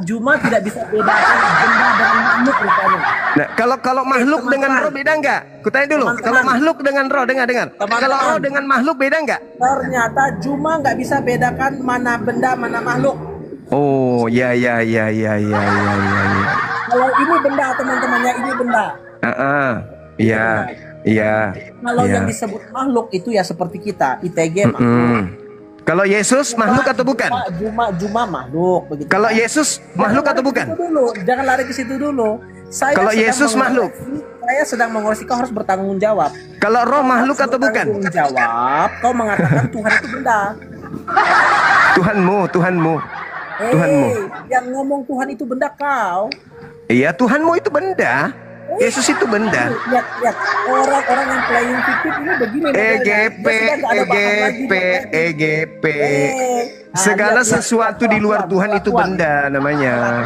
Juma tidak bisa bedakan benda dengan makhluk rupanya. Nah, kalau makhluk dengan roh beda enggak? Kutanya dulu. Teman-teman. Kalau makhluk dengan roh, dengar. Teman-teman. Kalau roh dengan makhluk beda enggak? Ternyata Juma nggak bisa bedakan mana benda mana makhluk. Oh, ya. Kalau ini benda, teman-temannya, ini benda. Iya. Kalau yang disebut makhluk itu ya seperti kita, ITG makhluk. Kalau Yesus makhluk atau bukan? Juma makhluk begitu. Kalau Yesus makhluk atau bukan? Jangan lari ke situ dulu. Kalau Yesus makhluk. Saya sedang mengoreksi, kau harus bertanggung jawab. Kalau roh makhluk atau bukan? Bertanggung jawab, kau mengatakan Tuhan itu benda. Tuhanmu. Tuhanmu. Yang ngomong Tuhan itu benda kau. Iya, Tuhanmu itu benda. Yesus itu benda. Lihat orang-orang yang playing victim ini begini. EGP. Segala sesuatu di luar Tuhan itu benda namanya.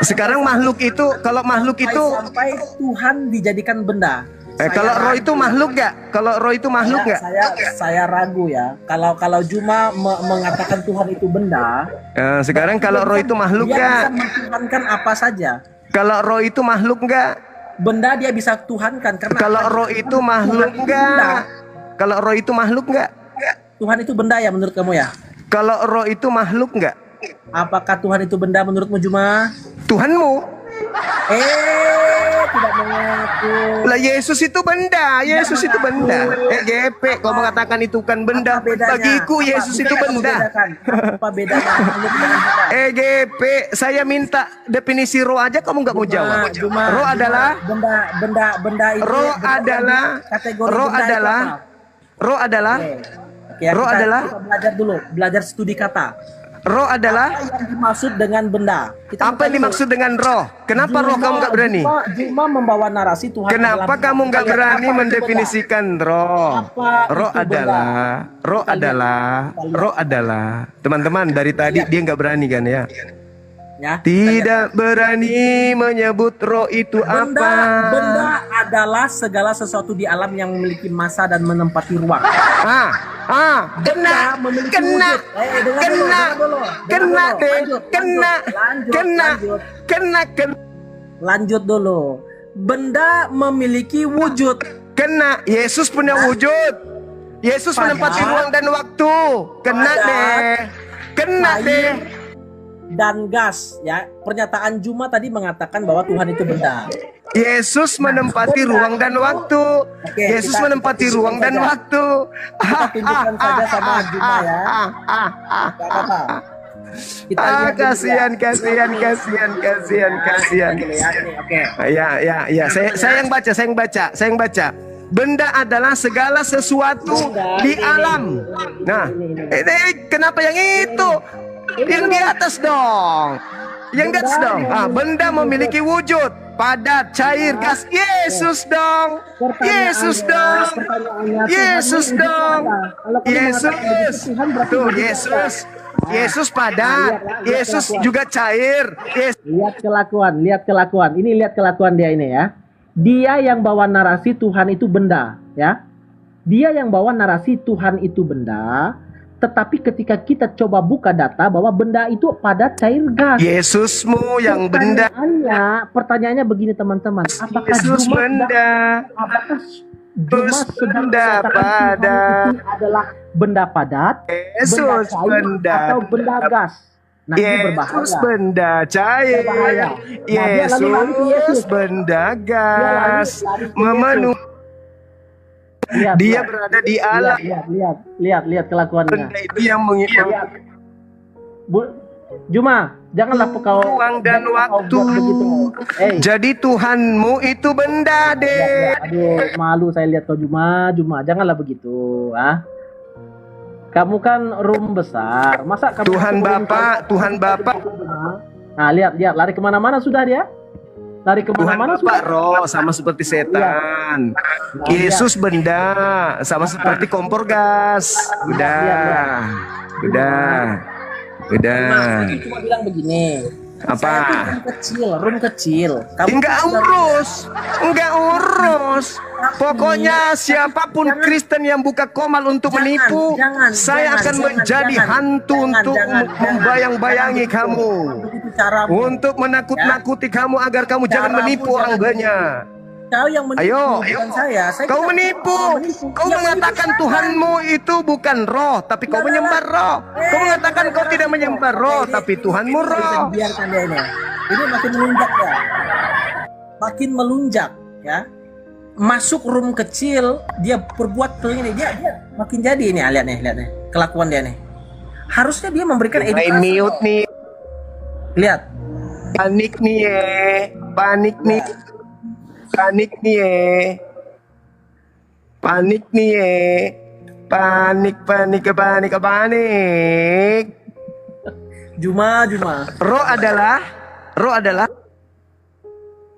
Sekarang makhluk itu, kalau makhluk itu sampai Tuhan dijadikan benda. Kalau roh itu makhluk nggak? Kalau roh itu makhluk nggak? Saya ragu ya. Kalau Juma mengatakan Tuhan itu benda. Sekarang kalau roh itu makhluk dia nggak? bisa mentuhankan apa saja. Kalau roh itu makhluk nggak? Benda dia bisa tuhankan karena. Kalau roh itu makhluk nggak? Kalau roh itu makhluk nggak? Tuhan itu benda ya menurut kamu ya? Kalau roh itu makhluk nggak? Apakah Tuhan itu benda menurutmu, Juma? Tuhanmu. Tidak mengaku. Lah Yesus itu benda. Yesus itu benda. EGP kau mengatakan itu kan benda. Bagiku Yesus itu benda. Apa bedanya makhluk dengan benda? EGP, saya minta definisi roh aja kamu nggak mau jawab. Roh adalah benda itu. Roh adalah kategori roh benda adalah itu apa? roh adalah Oke, roh kita adalah belajar dulu, belajar studi kata. roh adalah Apa yang dimaksud dengan benda? apa yang dimaksud dengan roh? Kenapa roh kamu nggak berani? Juma membawa narasi Tuhan. Kenapa kamu nggak berani mendefinisikan roh? Roh adalah. Teman-teman dari tadi dia nggak berani kan ya? Ya. Tidak berani menyebut roh itu apa? Benda adalah segala sesuatu di alam yang memiliki massa dan menempati ruang. Kena, kena, kena deh, kena. Lanjut dulu. Benda memiliki wujud. Kena. Yesus punya wujud. Yesus menempati ruang dan waktu. Kena deh. Kena deh. Dan gas, ya. Pernyataan Juma tadi mengatakan bahwa Tuhan itu benda. Yesus menempati ruang dan waktu. Yesus menempati ruang dan waktu. Kita tunjukkan saja sama Juma ya. Gak apa-apa. Kita lihat Kasihan. Oke. Ya. Saya yang baca. Benda adalah segala sesuatu di alam. Nah, kenapa yang itu? Yang di atas dong. Benda memiliki wujud, padat, cair, gas. Yesus dong. Yesus padat. Yesus juga cair. Lihat kelakuan. Ini lihat kelakuan dia ini ya. Dia yang bawa narasi Tuhan itu benda, ya. Dia yang bawa narasi Tuhan itu benda. Tetapi ketika kita coba buka data bahwa benda itu padat, cair, gas. Yesusmu yang benda. Pertanyaannya begini teman-teman. Apakah Yesus benda? Apakah Yesus benda padat adalah benda padat, Yesus benda atau benda gas? Nah, ini berbahaya. Yesus benda cair. Yesus benda gas. Memenuhi. Dia berada di alam. Lihat kelakuannya. Benda itu yang mengikat. Juma, janganlah kau ruang dan waktu. Jadi Tuhanmu itu benda deh. Aduh, malu saya lihat kau Juma, janganlah begitu, ah. Kamu kan room besar, masa kamu Tuhan Bapak. Nah, lihat, lari kemana-mana sudah dia. Lari kemana-mana sudah. Roh sama seperti setan. Yesus benda sama seperti kompor gas. Udah. Cuma bilang begini. Apa? Room kecil. Enggak urus. Pokoknya siapapun Kristen yang buka komal untuk menipu, saya akan menjadi hantu untuk membayang-bayangi kamu, untuk menakut-nakuti kamu agar kamu jangan menipu orang banyak. Kau yang menipu, bukan saya. Kau menipu. Kau mengatakan Tuhanmu itu bukan roh, tapi kau menyembah roh. Kau mengatakan kau tidak menyembah roh, tapi Tuhanmu roh. Biarkan dia ini. Ini makin melunjak ya. Makin melunjak ya. Masuk room kecil, dia perbuat begini, dia makin jadi ini. Lihat nih kelakuan dia nih. Harusnya dia memberikan edukasi. Mute nih. Lihat. Panik nih. Panik Juma. Roh adalah.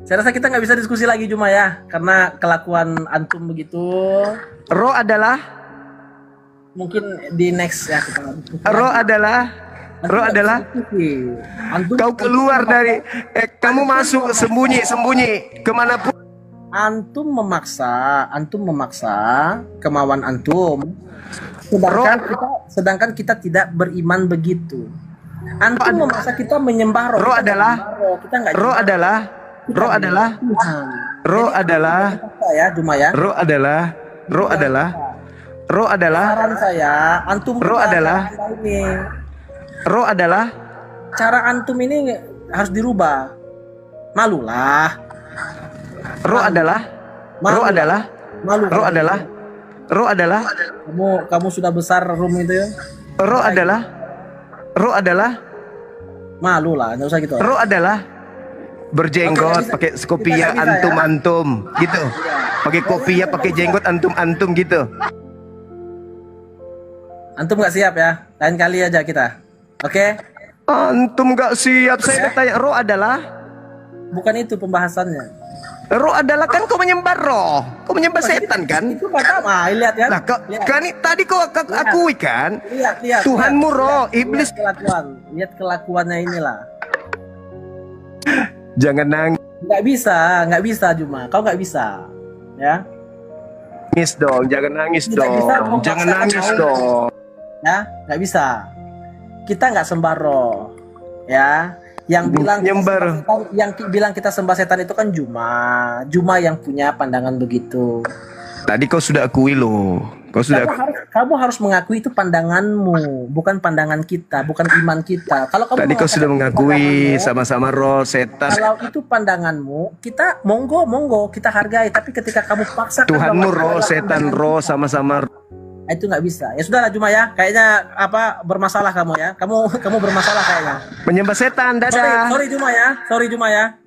Saya rasa kita nggak bisa diskusi lagi Juma ya, karena kelakuan antum begitu. Roh adalah. Mungkin di next ya kita. Roh adalah. Kau keluar dari. Kamu masuk sembunyi kemanapun. Antum memaksa kemauan antum, sedangkan kita tidak beriman begitu. Antum memaksa kita menyembah roh. Roh adalah ya Juma ya. Roh adalah. Saran saya, antum Roh adalah. Cara antum ini harus dirubah. Malulah. Roh adalah. Kamu sudah besar room itu ya. Roh adalah. Malu lah, nggak usah gitu. Roh adalah berjenggot, pakai kopiah antum gitu. Pakai kopiah, pakai jenggot antum gitu. Antum nggak siap ya? Lain kali aja kita. Oke? Antum nggak siap. Saya bertanya, roh adalah. Bukan itu pembahasannya. Roh adalah kan kau menyembah roh, kau menyembah setan kan? Itu pertama, lihat ya. Nah, kan tadi kau akui kan? Lihat. Tuhanmu roh, iblis. Lihat kelakuannya inilah. Jangan nangis. Nggak bisa Juma. Kau nggak bisa. ya. Nangis dong, jangan nangis Tidak dong. bisa Jangan memaksakan nangis Allah. dong. Ya, nggak bisa. Kita nggak sembah roh, ya. Yang bilang Nyembah roh. bilang kita sembah setan itu kan Juma yang punya pandangan begitu. Tadi kau sudah akui loh. Kamu harus mengakui itu pandanganmu, bukan pandangan kita, bukan iman kita. Kalau kamu Tadi kau sudah mengakui pandanganmu, sama-sama roh setan. kalau itu pandanganmu, kita monggo kita hargai. Tapi ketika kamu paksakan Tuhanmu bahwa roh, adalah setan pandangan roh kita, sama-sama. itu nggak bisa. Ya sudahlah Juma ya, kayaknya bermasalah kamu ya. Kamu bermasalah kayaknya. Menyembah setan, dadah. Sorry Juma ya.